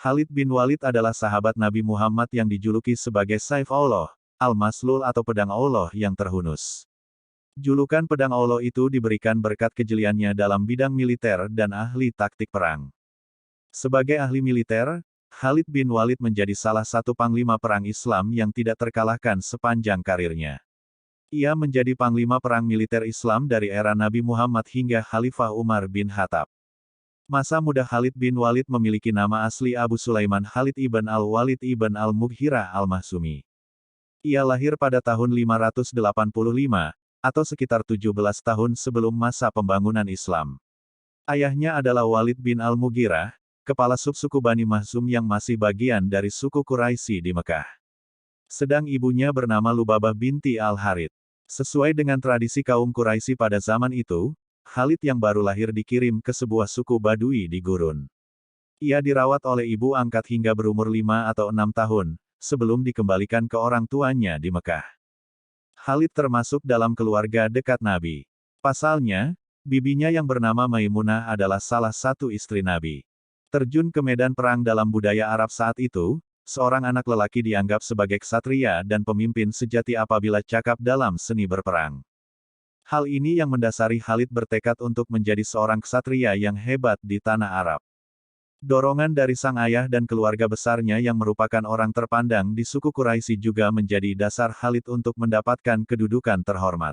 Khalid bin Walid adalah sahabat Nabi Muhammad yang dijuluki sebagai Saif Allah, Al-Maslul atau pedang Allah yang terhunus. Julukan pedang Allah itu diberikan berkat kejeliannya dalam bidang militer dan ahli taktik perang. Sebagai ahli militer, Khalid bin Walid menjadi salah satu panglima perang Islam yang tidak terkalahkan sepanjang karirnya. Ia menjadi panglima perang militer Islam dari era Nabi Muhammad hingga Khalifah Umar bin Khattab. Masa muda Khalid bin Walid memiliki nama asli Abu Sulaiman Khalid ibn al-Walid ibn al-Mughirah al-Mahsumi. Ia lahir pada tahun 585, atau sekitar 17 tahun sebelum masa pembangunan Islam. Ayahnya adalah Walid bin al-Mughirah, kepala subsuku Bani Mahzum yang masih bagian dari suku Quraisy di Mekah. Sedang ibunya bernama Lubabah binti al-Harith. Sesuai dengan tradisi kaum Quraisy pada zaman itu, Khalid yang baru lahir dikirim ke sebuah suku Badui di gurun. Ia dirawat oleh ibu angkat hingga berumur 5 atau 6 tahun, sebelum dikembalikan ke orang tuanya di Mekah. Khalid termasuk dalam keluarga dekat Nabi. Pasalnya, bibinya yang bernama Maimunah adalah salah satu istri Nabi. Terjun ke medan perang dalam budaya Arab saat itu, seorang anak lelaki dianggap sebagai ksatria dan pemimpin sejati apabila cakap dalam seni berperang. Hal ini yang mendasari Khalid bertekad untuk menjadi seorang ksatria yang hebat di tanah Arab. Dorongan dari sang ayah dan keluarga besarnya yang merupakan orang terpandang di suku Quraisy juga menjadi dasar Khalid untuk mendapatkan kedudukan terhormat.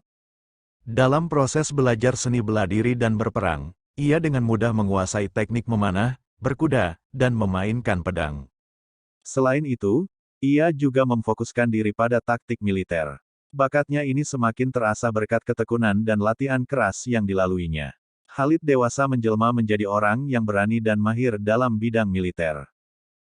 Dalam proses belajar seni bela diri dan berperang, ia dengan mudah menguasai teknik memanah, berkuda, dan memainkan pedang. Selain itu, ia juga memfokuskan diri pada taktik militer. Bakatnya ini semakin terasa berkat ketekunan dan latihan keras yang dilaluinya. Khalid dewasa menjelma menjadi orang yang berani dan mahir dalam bidang militer.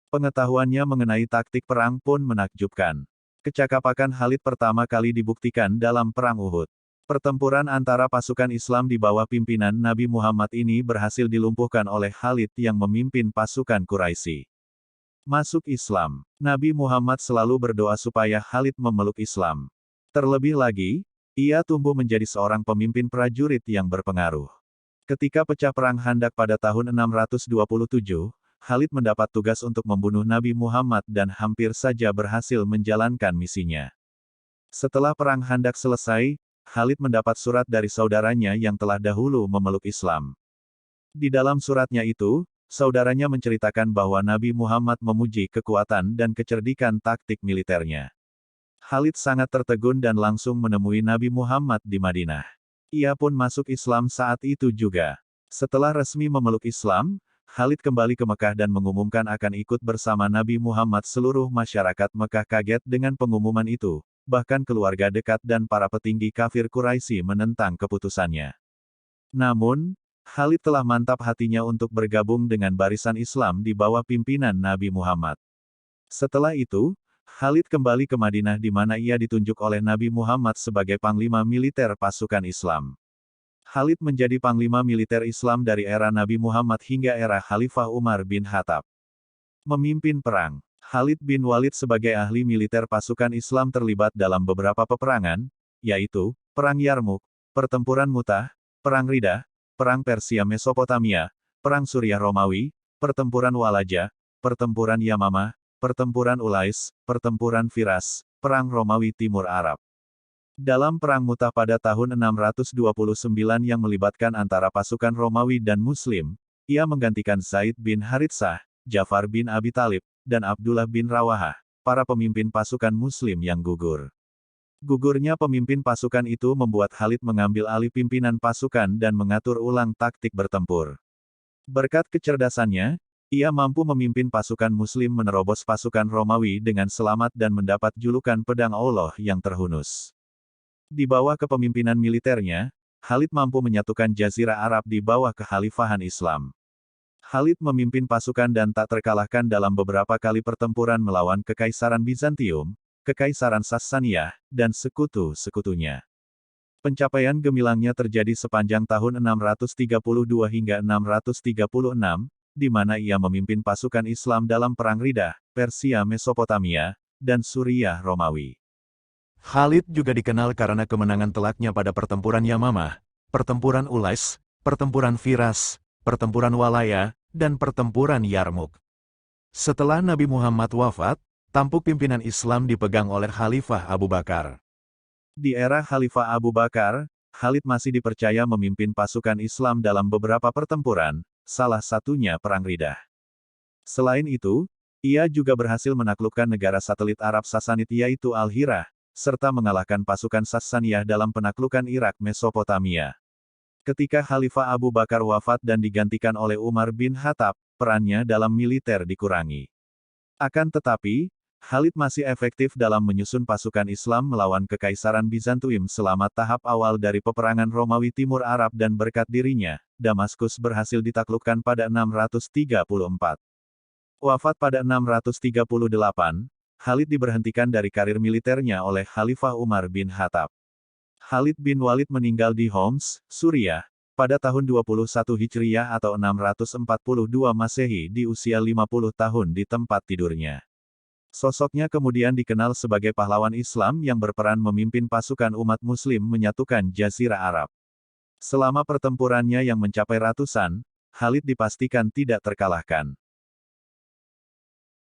Pengetahuannya mengenai taktik perang pun menakjubkan. Kecakapan Khalid pertama kali dibuktikan dalam Perang Uhud. Pertempuran antara pasukan Islam di bawah pimpinan Nabi Muhammad ini berhasil dilumpuhkan oleh Khalid yang memimpin pasukan Quraisy. Masuk Islam. Nabi Muhammad selalu berdoa supaya Khalid memeluk Islam. Terlebih lagi, ia tumbuh menjadi seorang pemimpin prajurit yang berpengaruh. Ketika pecah perang Khandak pada tahun 627, Khalid mendapat tugas untuk membunuh Nabi Muhammad dan hampir saja berhasil menjalankan misinya. Setelah perang Khandak selesai, Khalid mendapat surat dari saudaranya yang telah dahulu memeluk Islam. Di dalam suratnya itu, saudaranya menceritakan bahwa Nabi Muhammad memuji kekuatan dan kecerdikan taktik militernya. Khalid sangat tertegun dan langsung menemui Nabi Muhammad di Madinah. Ia pun masuk Islam saat itu juga. Setelah resmi memeluk Islam, Khalid kembali ke Mekah dan mengumumkan akan ikut bersama Nabi Muhammad. Seluruh masyarakat Mekah kaget dengan pengumuman itu, bahkan keluarga dekat dan para petinggi kafir Quraisy menentang keputusannya. Namun, Khalid telah mantap hatinya untuk bergabung dengan barisan Islam di bawah pimpinan Nabi Muhammad. Setelah itu, Khalid kembali ke Madinah di mana ia ditunjuk oleh Nabi Muhammad sebagai panglima militer pasukan Islam. Khalid menjadi panglima militer Islam dari era Nabi Muhammad hingga era Khalifah Umar bin Khattab. Memimpin perang. Khalid bin Walid sebagai ahli militer pasukan Islam terlibat dalam beberapa peperangan, yaitu Perang Yarmuk, Pertempuran Mu'tah, Perang Riddah, Perang Persia Mesopotamia, Perang Suriah Romawi, Pertempuran Walaja, Pertempuran Yamamah, Pertempuran Ulais, Pertempuran Firas, Perang Romawi Timur Arab. Dalam Perang Mu'tah pada tahun 629 yang melibatkan antara pasukan Romawi dan Muslim, ia menggantikan Zaid bin Haritsah, Ja'far bin Abi Thalib, dan Abdullah bin Rawahah, para pemimpin pasukan Muslim yang gugur. Gugurnya pemimpin pasukan itu membuat Khalid mengambil alih pimpinan pasukan dan mengatur ulang taktik bertempur. Berkat kecerdasannya, ia mampu memimpin pasukan Muslim menerobos pasukan Romawi dengan selamat dan mendapat julukan pedang Allah yang terhunus. Di bawah kepemimpinan militernya, Khalid mampu menyatukan Jazirah Arab di bawah kekhalifahan Islam. Khalid memimpin pasukan dan tak terkalahkan dalam beberapa kali pertempuran melawan Kekaisaran Bizantium, Kekaisaran Sassaniyah, dan sekutu-sekutunya. Pencapaian gemilangnya terjadi sepanjang tahun 632 hingga 636, di mana ia memimpin pasukan Islam dalam Perang Riddah, Persia Mesopotamia, dan Suriah Romawi. Khalid juga dikenal karena kemenangan telaknya pada Pertempuran Yamamah, Pertempuran Ulais, Pertempuran Firas, Pertempuran Walaya, dan Pertempuran Yarmuk. Setelah Nabi Muhammad wafat, tampuk pimpinan Islam dipegang oleh Khalifah Abu Bakar. Di era Khalifah Abu Bakar, Khalid masih dipercaya memimpin pasukan Islam dalam beberapa pertempuran, salah satunya Perang Riddah. Selain itu, ia juga berhasil menaklukkan negara satelit Arab Sasanid yaitu Al-Hirah, serta mengalahkan pasukan Sassaniyah dalam penaklukan Irak Mesopotamia. Ketika Khalifah Abu Bakar wafat dan digantikan oleh Umar bin Khattab, perannya dalam militer dikurangi. Akan tetapi, Khalid masih efektif dalam menyusun pasukan Islam melawan Kekaisaran Bizantium selama tahap awal dari peperangan Romawi Timur Arab dan berkat dirinya, Damaskus berhasil ditaklukkan pada 634. Wafat pada 638, Khalid diberhentikan dari karir militernya oleh Khalifah Umar bin Khattab. Khalid bin Walid meninggal di Homs, Suriah, pada tahun 21 Hijriyah atau 642 Masehi di usia 50 tahun di tempat tidurnya. Sosoknya kemudian dikenal sebagai pahlawan Islam yang berperan memimpin pasukan umat Muslim menyatukan Jazirah Arab. Selama pertempurannya yang mencapai ratusan, Khalid dipastikan tidak terkalahkan.